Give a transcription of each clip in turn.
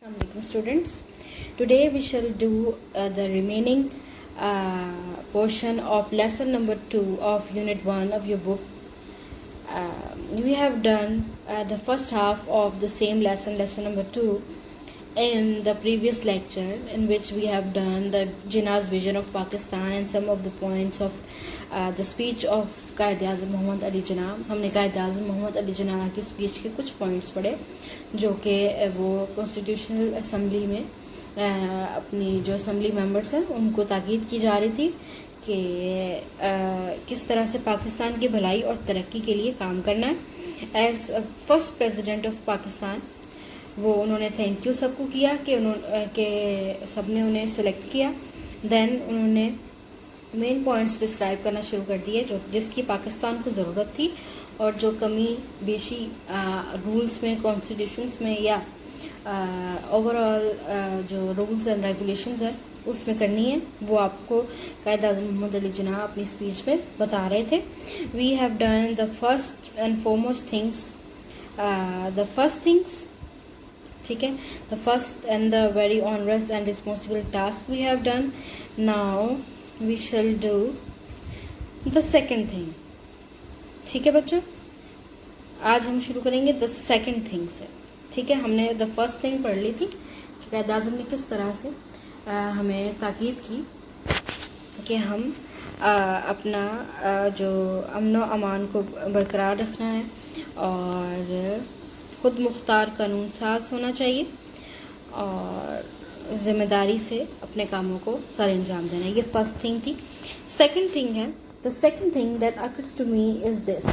Assalamualaikum students. Today we shall do the remaining portion of lesson number 2 of unit 1 of your book. We have done the first half of the same lesson number 2 in the previous lecture, in which we have done the Jinnah's vision of Pakistan and some of the points of the speech of Quaid-e-Azam Mohammad Ali Jinnah. हमने Quaid-e-Azam Mohammad Ali Jinnah की speech के कुछ points पढ़े जो कि वो constitutional assembly में अपनी जो असम्बली मेंबर्स हैं उनको ताकीद की जा रही थी कि किस तरह से पाकिस्तान की भलाई और तरक्की के लिए काम करना है। As first president of Pakistan वो उन्होंने थैंक यू सबको किया कि सबने उन्हें सेलेक्ट किया। देन उन्होंने मेन पॉइंट्स डिस्क्राइब करना शुरू कर दिए जो जिसकी पाकिस्तान को ज़रूरत थी और जो कमी बेशी रूल्स में, कॉन्स्टिट्यूशंस में या ओवरऑल जो रूल्स एंड रेगुलेशंस हैं उसमें करनी है, वो आपको कायद-ए-आज़म मोहम्मद अली जिन्ना अपनी स्पीच में बता रहे थे। We have done the first and foremost things, ठीक है, the first and the very onerous and responsible task we have done. Now we shall do the second thing. ठीक है बच्चों, आज हम शुरू करेंगे द सेकेंड थिंग से। ठीक है, हमने द फर्स्ट थिंग पढ़ ली थी कि कायद-ए-आज़म ने किस तरह से हमें ताकीद की कि हम अपना जो अमन व अमान को बरकरार रखना है और खुद मुख्तार कानून साज होना चाहिए और जिम्मेदारी से अपने कामों को सर अंजाम देना है। ये फर्स्ट थिंग थी। सेकंड थिंग है, the second thing that occurs to me is this: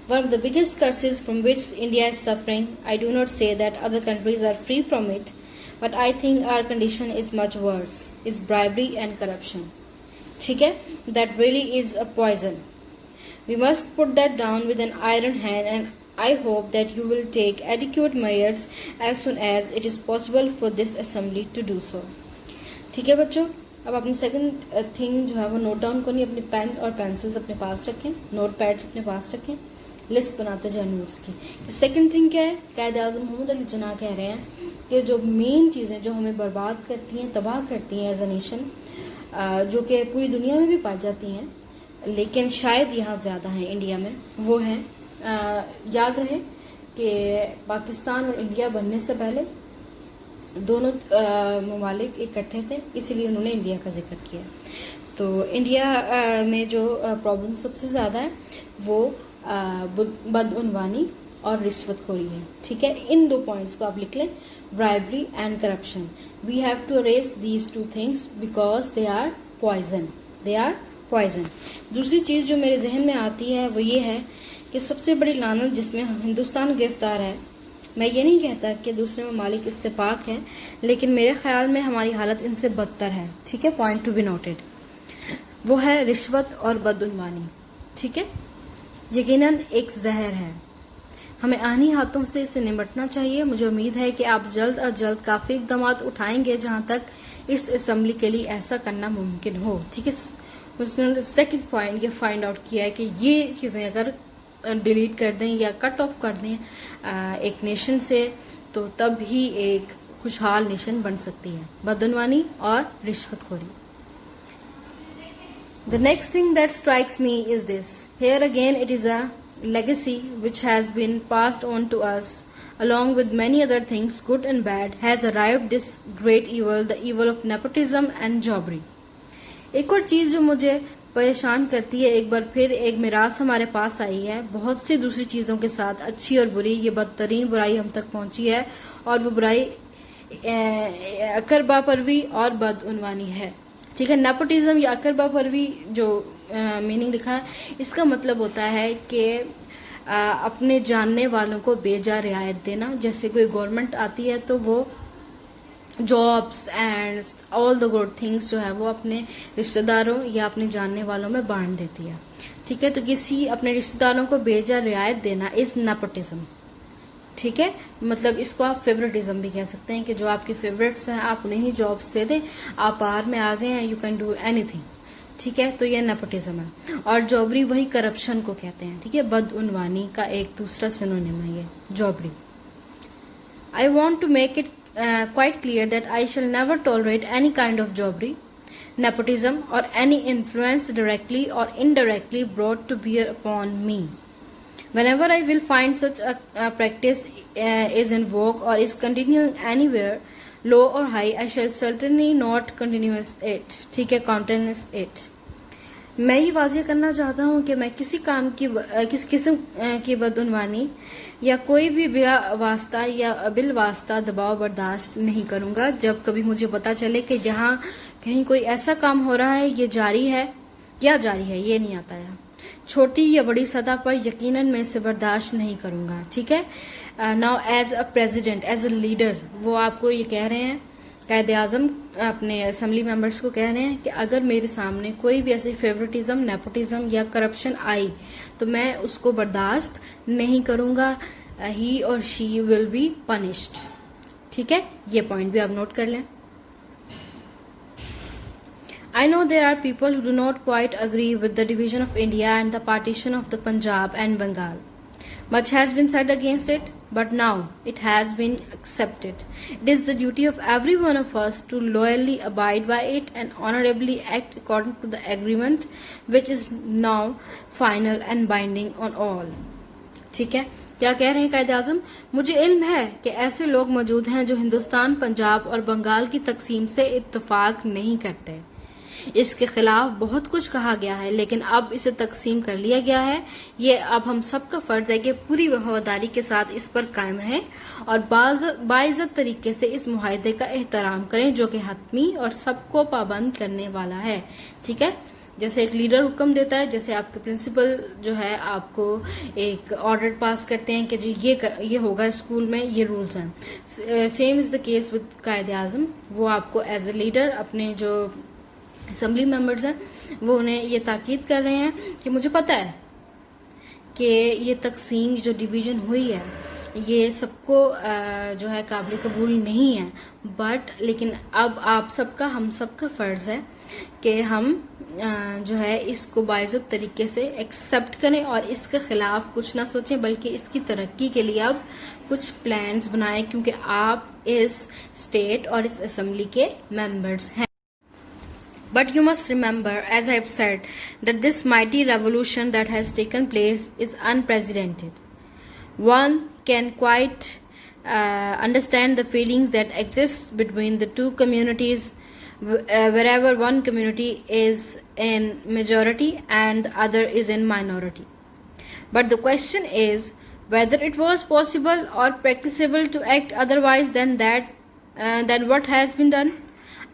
one of the biggest curses from which India is suffering, I do not say that other countries are free from it, but I think our condition is much worse, is bribery and corruption. ठीक है, that really is a poison. We must put that down with an iron hand, and I hope that you will take adequate measures as soon as it is possible for this assembly to do so. ठीक है बच्चों, अब अपनी second thing जो है वो note down करनी, अपनी पेन और पेंसिल्स अपने पास रखें, नोट पैड्स अपने पास रखें, लिस्ट बनाते जाए नोट्स की। सेकंड थिंग क्या है? कायद-ए-आज़म मोहम्मद अली जिन्ना कह रहे हैं कि जो मेन चीज़ें जो हमें बर्बाद करती हैं, तबाह करती हैं एज अ नेशन, जो कि पूरी दुनिया में भी पाई जाती हैं लेकिन शायद यहाँ ज़्यादा हैं इंडिया में, वो हैं याद रहे कि पाकिस्तान और इंडिया बनने से पहले दोनों ममालिक इकट्ठे थे, इसलिए उन्होंने इंडिया का जिक्र किया। तो इंडिया में जो प्रॉब्लम सबसे ज़्यादा है वो बदउनवानी और रिश्वतखोरी है। ठीक है, इन दो पॉइंट्स को आप लिख लें, bribery and corruption. We have to arrest these two things because they are poison, दूसरी चीज़ जो मेरे जहन में आती है वो ये है कि सबसे बड़ी लानत जिसमें हिंदुस्तान गिरफ्तार है, मैं ये नहीं कहता कि दूसरे ममालिक इससे पाक हैं, लेकिन मेरे ख्याल में हमारी हालत इनसे बदतर है। ठीक है, पॉइंट टू बी नोटेड, वो है रिश्वत और बदउनवानी। ठीक है, यकीनन एक जहर है, हमें आनी हाथों से इसे निपटना चाहिए। मुझे उम्मीद है कि आप जल्द अज जल्द काफ़ी इकदाम उठाएंगे जहां तक इस असम्बली के लिए ऐसा करना मुमकिन हो। ठीक है, सेकेंड पॉइंट ये फाइंड आउट किया है कि ये चीज़ें अगर डिलीट कर दें या कट ऑफ कर दें एक नेशन से, तो तब ही एक खुशहाल नेशन बन सकती है, बदउनवानी और रिश्वतखोरी। The next thing that strikes me is this: here again it is a legacy which has been passed on to us, along with many other things, good and bad, has arrived this great evil, the evil of nepotism and jobbery. एक और चीज जो मुझे परेशान करती है, एक बार फिर एक मिरास हमारे पास आई है, बहुत सी दूसरी चीजों के साथ, अच्छी और बुरी, ये बदतरीन बुराई हम तक पहुंची है और वो बुराई अकरबा परवी और बदउनवानी है। ठीक है, नेपोटिज्म या अकरबा परवी जो मीनिंग लिखा है, इसका मतलब होता है कि अपने जानने वालों को बेजा रियायत देना। जैसे कोई गवर्नमेंट आती है तो वो jobs and all the good things जो है वो अपने रिश्तेदारों या अपने जानने वालों में बांट देती है। ठीक है, तो किसी अपने रिश्तेदारों को बेजा रियायत देना इज नेपोटिज्म। ठीक है, मतलब इसको आप फेवरेटिज्म भी कह सकते हैं कि जो आपके फेवरेट्स हैं आप उन्हें ही जॉब्स दे दें, आप बाहर में आ गए हैं, यू कैन डू एनीथिंग। ठीक है, तो ये नेपोटिज्म है। और जॉबरी वही करप्शन को कहते हैं। ठीक है, बदउनवानी का एक दूसरा सिनोनिम है ये jobbery. I want to make it quite clear that I shall never tolerate any kind of jobbery, nepotism, or any influence directly or indirectly brought to bear upon me. Whenever I will find such a practice is in vogue or is continuing anywhere, low or high, I shall certainly not continue it. ठीक है, countenance it. मैं ये वाज़ेह करना चाहता हूँ कि मैं किसी काम की किस किस्म की बदउनवानी या कोई भी बिला वास्ता या बिल वास्ता दबाव बर्दाश्त नहीं करूँगा। जब कभी मुझे पता चले कि जहाँ कहीं कोई ऐसा काम हो रहा है ये जारी है या जारी है, ये नहीं आता है, छोटी या बड़ी सतह पर यकीनन मैं इसे बर्दाश्त नहीं करूँगा। ठीक है, now as a president, as a leader, वो आपको ये कह रहे हैं, कायदे आज़म अपने असेंबली मेंबर्स को कह रहे हैं कि अगर मेरे सामने कोई भी ऐसी फेवरेटिज्म, नेपोटिज्म या करप्शन आई तो मैं उसको बर्दाश्त नहीं करूंगा। ही और शी विल बी पनिश्ड। ठीक है, ये पॉइंट भी आप नोट कर लें। I know there are people who do not quite agree with the division of India and the partition of the Punjab and Bengal. Much has been said against it, but now it has been accepted. It is the duty of every one of us to loyally abide by it and honorably act according to the agreement, which is now final and binding on all. ठीक है, क्या कह रहे हैं कायदे आज़म? मुझे इल्म है कि ऐसे लोग मौजूद हैं जो हिंदुस्तान, पंजाब और बंगाल की तकसीम से इत्तेफाक नहीं करते। इसके खिलाफ बहुत कुछ कहा गया है, लेकिन अब इसे तकसीम कर लिया गया है। ये अब हम सबका फर्ज है कि पूरी वफादारी के साथ इस पर कायम रहें और बाइज्जत तरीके से इस मुआहदे का एहतराम करें जो कि हतमी और सबको पाबंद करने वाला है। ठीक है, जैसे एक लीडर हुक्म देता है, जैसे आपके प्रिंसिपल जो है आपको एक ऑर्डर पास करते हैं कि जी ये होगा स्कूल में, ये रूल्स हैं। Same is the case with कायदे आज़म। वो आपको एज ए लीडर अपने जो असेंबली मेंबर्स हैं वो उन्हें ये ताकीद कर रहे हैं कि मुझे पता है कि ये तकसीम, जो डिवीजन हुई है, ये सबको जो है काबिल कबूल नहीं है, बट लेकिन अब आप सबका, हम सबका फर्ज है कि हम जो है इसको बाइज्जत तरीके से एक्सेप्ट करें और इसके खिलाफ कुछ ना सोचें, बल्कि इसकी तरक्की के लिए अब कुछ प्लान्स बनाएं, क्योंकि आप इस स्टेट और इस असेंबली के मेंबर्स हैं। But you must remember, as I have said, that this mighty revolution that has taken place is unprecedented. One can quite understand the feelings that exist between the two communities, wherever one community is in majority and the other is in minority. But the question is whether it was possible or practicable to act otherwise than what has been done.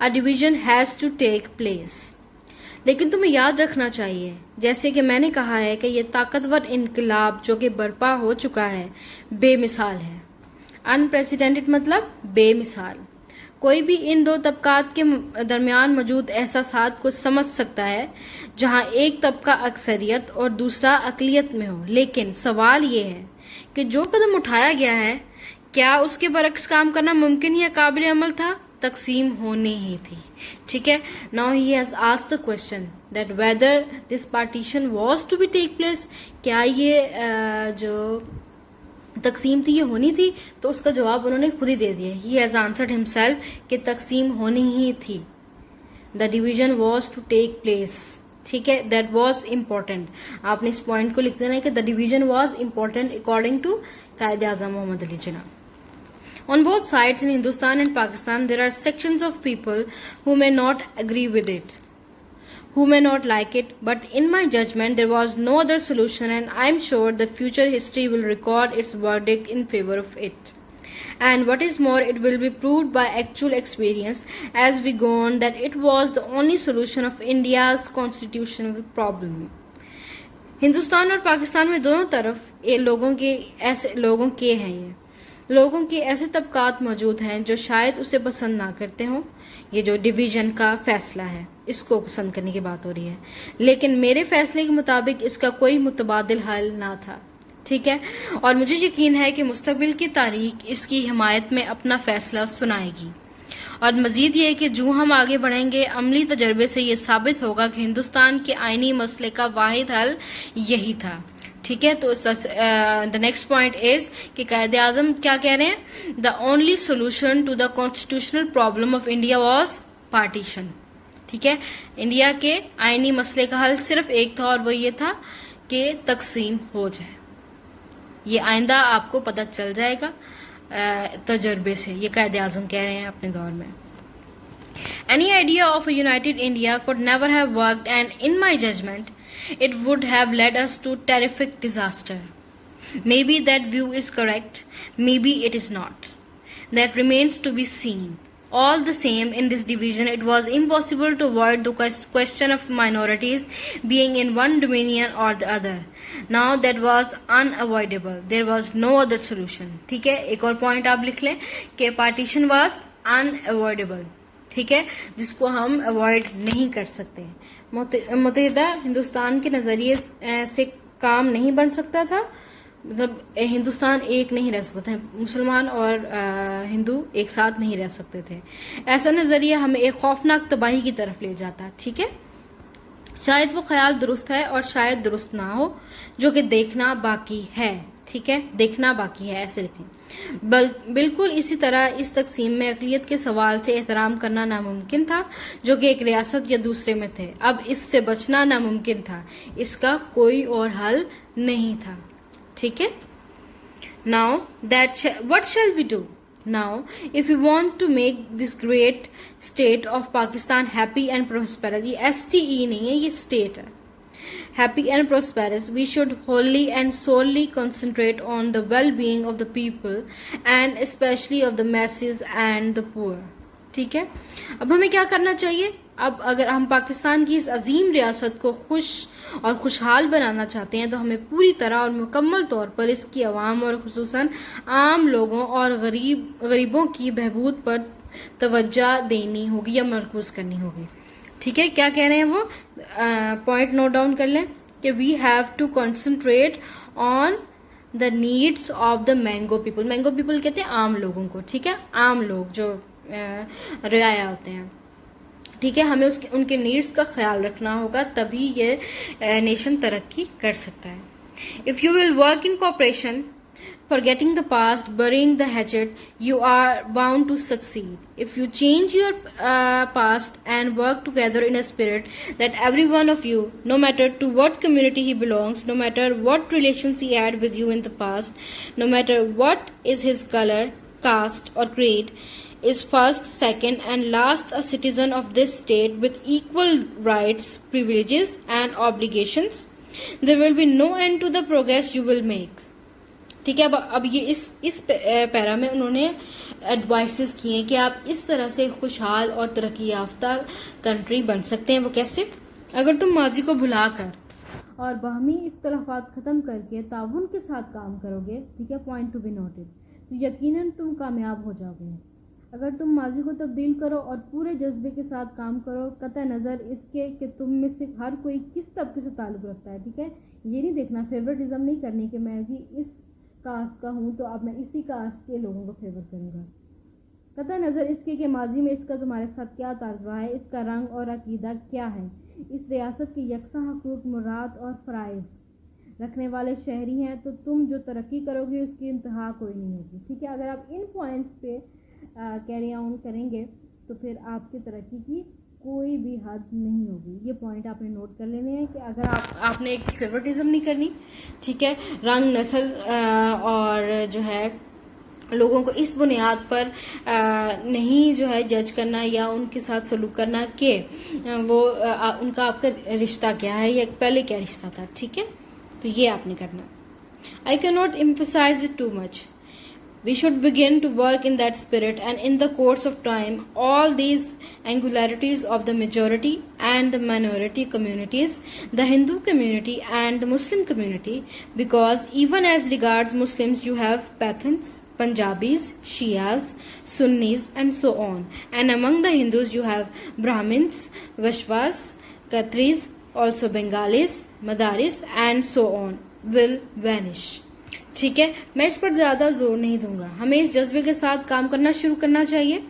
A division has to take place. लेकिन तुम्हें याद रखना चाहिए, जैसे कि मैंने कहा है, कि ये ताकतवर इनकलाब जो कि बर्पा हो चुका है बेमिसाल है। अनप्रेसिडेंटेड मतलब बेमिसाल। कोई भी इन दो तबकात के दरमियान मौजूद एहसासात को समझ सकता है, जहां एक तबका अक्सरियत और दूसरा अकलियत में हो। लेकिन सवाल ये है कि जो कदम उठाया गया है, क्या उसके बरक्स काम करना मुमकिन या काबिल अमल था? तकसीम होनी ही थी। ठीक है, now he has asked the question that whether this partition was to be take place, क्या ये जो तकसीम थी ये होनी थी? तो उसका जवाब उन्होंने खुद ही दे दिया। ही हैज आंसर्ड हिमसेल्फ कि तकसीम होनी ही थी। The division was to take place. ठीक है, दैट वाज इम्पोर्टेंट। आपने इस पॉइंट को लिख देना है कि the division was important according to Quaid Azam Mohammad Ali Jinnah. On both sides in Hindustan and Pakistan, there are sections of people who may not agree with it, who may not like it, but in my judgment, there was no other solution, and I am sure the future history will record its verdict in favor of it. And what is more, it will be proved by actual experience as we go on that it was the only solution of India's constitutional problem. Hindustan और पाकिस्तान में दोनों तरफ ये लोगों के ऐसे तबकात मौजूद हैं जो शायद उसे पसंद ना करते हों। ये जो डिवीजन का फैसला है, इसको पसंद करने की बात हो रही है, लेकिन मेरे फैसले के मुताबिक इसका कोई मुतबादिल हल ना था। ठीक है, और मुझे यकीन है कि मुस्तकबिल की तारीख इसकी हिमायत में अपना फैसला सुनाएगी। और मजीद ये कि जो हम आगे बढ़ेंगे, अमली तजर्बे से ये साबित होगा कि हिंदुस्तान के आईनी मसले का वाहिद हल यही था। ठीक है, तो द नेक्स्ट पॉइंट इज कि कायदे आजम क्या कह रहे हैं, the only solution to the constitutional problem of India was partition. ठीक है, इंडिया के आईनी मसले का हल सिर्फ एक था और वो ये था कि तकसीम हो जाए। ये आइंदा आपको पता चल जाएगा तजर्बे से, ये कायदे आजम कह रहे हैं अपने दौर में। Any idea of a united India could never have worked, and in my judgment, it would have led us to terrific disaster. Maybe that view is correct, maybe it is not. That remains to be seen. All the same, in this division, it was impossible to avoid the question of minorities being in one dominion or the other. Now that was unavoidable. There was no other solution. ठीक है, एक और point आप लिख लें कि partition was unavoidable. ठीक है, जिसको हम अवॉइड नहीं कर सकते। मुत्तहिदा हिंदुस्तान के नजरिए से काम नहीं बन सकता था, मतलब हिंदुस्तान एक नहीं रह सकता था, मुसलमान और हिंदू एक साथ नहीं रह सकते थे। ऐसा नजरिया हमें एक खौफनाक तबाही की तरफ ले जाता। ठीक है, शायद वो ख्याल दुरुस्त है और शायद दुरुस्त ना हो, जो कि देखना बाकी है। ठीक है, देखना बाकी है, ऐसे लिखें। बिल्कुल इसी तरह इस तकसीम में अक़लियत के सवाल से एहतराम करना नामुमकिन था, जो कि एक रियासत या दूसरे में थे। अब इससे बचना नामुमकिन था, इसका कोई और हल नहीं था। ठीक है, now that what shall we do now if we want to make this great state of Pakistan happy and prosperous. ये STE नहीं है, ये स्टेट है। Happy and prosperous, we should wholly and solely concentrate on the well-being of the people and especially of the masses and the poor. ठीक है, अब हमें क्या करना चाहिए? अब अगर हम पाकिस्तान की इस अजीम रियासत को खुश और खुशहाल बनाना चाहते हैं तो हमें पूरी तरह और मुकम्मल तौर पर इसकी अवाम और खुसूसन आम लोगों और गरीबों की बहबूद पर तवज्जो देनी होगी या मरकूज करनी होगी। ठीक है, क्या कह रहे हैं वो, पॉइंट नोट डाउन कर लें कि we have to concentrate on the needs of the mango people. Mango people कहते हैं आम लोगों को। ठीक है, आम लोग जो रियाया होते हैं। ठीक है, हमें उनके नीड्स का ख्याल रखना होगा, तभी ये नेशन तरक्की कर सकता है। If you will work in cooperation, forgetting the past, burying the hatchet, you are bound to succeed. If you change your past and work together in a spirit that every one of you, no matter to what community he belongs, no matter what relations he had with you in the past, no matter what is his color, caste or creed, is first, second and last a citizen of this state with equal rights, privileges and obligations, there will be no end to the progress you will make. ठीक है, अब ये इस para में उन्होंने advices किए हैं कि आप इस तरह से खुशहाल और तरक्की याफ्ता कंट्री बन सकते हैं। वो कैसे? अगर तुम माजी को भुलाकर और बाहमी इख्तलाफात ख़त्म करके ताउन के साथ काम करोगे, ठीक है, पॉइंट टू बी नोटेड, तो यकीनन तुम कामयाब हो जाओगे। अगर तुम माजी को तब्दील करो और पूरे जज्बे के साथ काम करो, कतई नज़र इसके कि तुम में से हर कोई किस तबके से ताल्लुक़ रखता है। ठीक है, ये नहीं देखना, फेवरेटिज्म नहीं करनी कि मैं जी इस कास्ट का हूँ तो अब मैं इसी कास्ट के लोगों को फेवर करूँगा। कतई नज़र इसके कि माजी में इसका तुम्हारे साथ क्या ताल्लुक़ रहा है, इसका रंग और अकीदा क्या है, इस रियासत के यकसा हकूक़, मुराद और फ़राइज़ रखने वाले शहरी हैं, तो तुम जो तरक्की करोगे उसकी इंतहा कोई नहीं होगी। ठीक है, अगर आप इन पॉइंट्स पे कैरी ऑन करेंगे तो फिर आपकी तरक्की की कोई भी हद नहीं होगी। ये पॉइंट आपने नोट कर लेने हैं कि अगर आपने एक फेवरेटिज्म नहीं करनी, ठीक है, रंग, नस्ल और जो है लोगों को इस बुनियाद पर नहीं जो है जज करना या उनके साथ सलूक करना कि वो उनका आपका रिश्ता क्या है या पहले क्या रिश्ता था। ठीक है, तो ये आपने करना। I can not emphasise it too much. We should begin to work in that spirit, and in the course of time, all these angularities of the majority and the minority communities, the Hindu community and the Muslim community, because even as regards Muslims, you have Pathans, Punjabis, Shias, Sunnis, and so on, and among the Hindus, you have Brahmins, Vaishyas, Khatris, also Bengalis, Madaris, and so on, will vanish. ठीक है, मैं इस पर ज़्यादा जोर नहीं दूंगा। हमें इस जज्बे के साथ काम करना शुरू करना चाहिए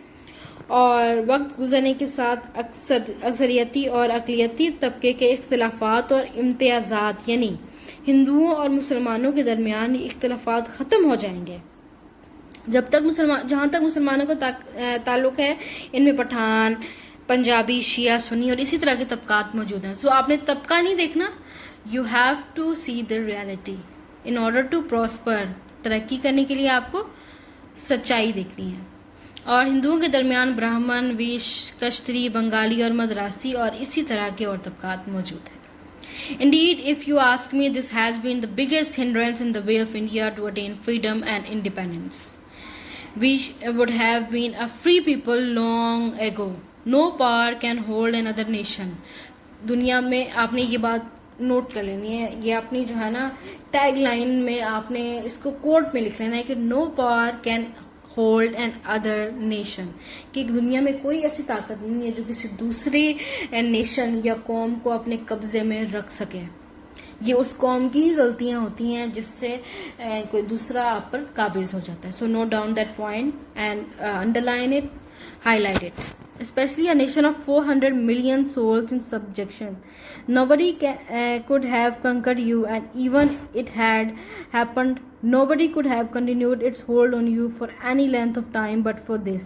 और वक्त गुजरने के साथ अक्सरियती और अक़लियती तबके के इख्तिलाफात और इम्तियाज़ात यानी हिंदुओं और मुसलमानों के दरमियान ये इख्तलाफात ख़त्म हो जाएंगे। जब तक जहां तक मुसलमानों का ताल्लुक है, इनमें पठान, पंजाबी, शिया, सुन्नी और इसी तरह के तबकात मौजूद हैं। सो आपने तबका नहीं देखना, you have to see the reality. In order to prosper, तरक्की करने के लिए आपको सच्चाई देखनी है। और हिंदुओं के दरमियान ब्राह्मण, वैश्य, कश्तरी, बंगाली और मद्रासी और इसी तरह के और तबकात मौजूद हैं। Indeed, if you ask me, this has been the biggest hindrance in the way of India to attain freedom and independence. We would have been a free people long ago. No power can hold another nation. दुनिया में आपने ये बात note कर लेनी है, ये अपनी जो है ना टैग लाइन में आपने इसको कोट में लिख लेना है कि no power can hold another nation, कि दुनिया में कोई ऐसी ताकत नहीं है जो किसी दूसरे नेशन या कौम को अपने कब्जे में रख सके। ये उस कौम की ही गलतियां होती हैं जिससे कोई दूसरा आप पर काबिज हो जाता है। So note down that point and underline it, highlight it. Especially a nation of 400 million souls in subjection. Nobody could have conquered you, and even it had happened, nobody could have continued its hold on you for any length of time but for this.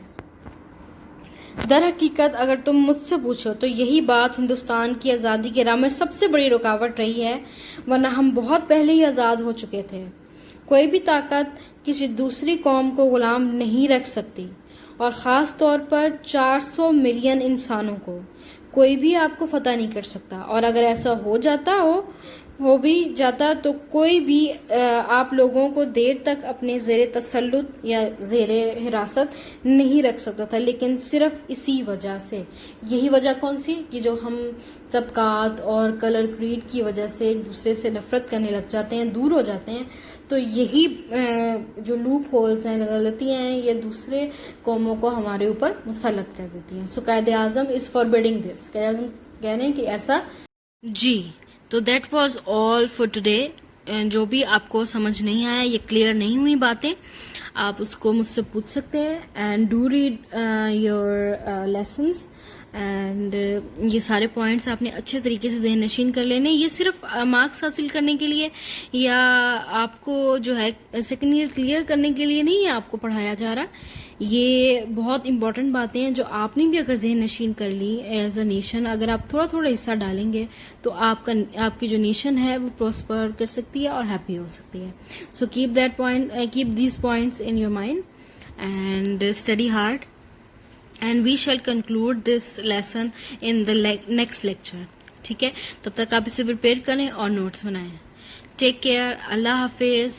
दर हकीकत अगर तुम मुझसे पूछो तो यही बात हिंदुस्तान की आज़ादी के राह में सबसे बड़ी रुकावट रही है, वरना हम बहुत पहले ही आज़ाद हो चुके थे। कोई भी ताकत किसी दूसरी कौम को गुलाम नहीं रख सकती, और ख़ास तौर पर 400 मिलियन इंसानों को कोई भी आपको फतह नहीं कर सकता। और अगर ऐसा हो भी जाता तो कोई भी आप लोगों को देर तक अपने ज़ेरे तसल्लुत या ज़ेरे हिरासत नहीं रख सकता था। लेकिन सिर्फ इसी वजह से, यही वजह कौन सी, कि जो हम तबकात और कलर क्रीड की वजह से एक दूसरे से नफरत करने लग जाते हैं, दूर हो जाते हैं, तो यही जो लूप होल्स हैं, गलतियां हैं, ये दूसरे कौमों को हमारे ऊपर मुसल्लत कर देती हैं। सो कायदे आज़म इज़ फॉरबिडिंग दिस, कायदे आज़म कह रहे हैं कि ऐसा जी। तो that was all for today. जो भी आपको समझ नहीं आया, ये क्लियर नहीं हुई बातें, आप उसको मुझसे पूछ सकते हैं। And do read your lessons, and ये सारे पॉइंट्स आपने अच्छे तरीके से ज़हन नशीन कर लेने। ये सिर्फ मार्क्स हासिल करने के लिए या आपको जो है सेकेंड ईयर क्लियर करने के लिए नहीं है आपको पढ़ाया जा रहा। ये बहुत इंपॉर्टेंट बातें हैं जो आपने भी अगर ज़हन नशीन कर ली एज अ नेशन, अगर आप थोड़ा थोड़ा हिस्सा डालेंगे तो आपकी जो नेशन है वो प्रॉस्पर कर सकती है और हैप्पी हो सकती है। So keep these points in your mind and study hard, and we shall conclude this lesson in the next lecture. ठीक है, तब तक आप इसे प्रिपेयर करें और नोट्स बनाएं। टेक केयर, अल्लाह हाफिज।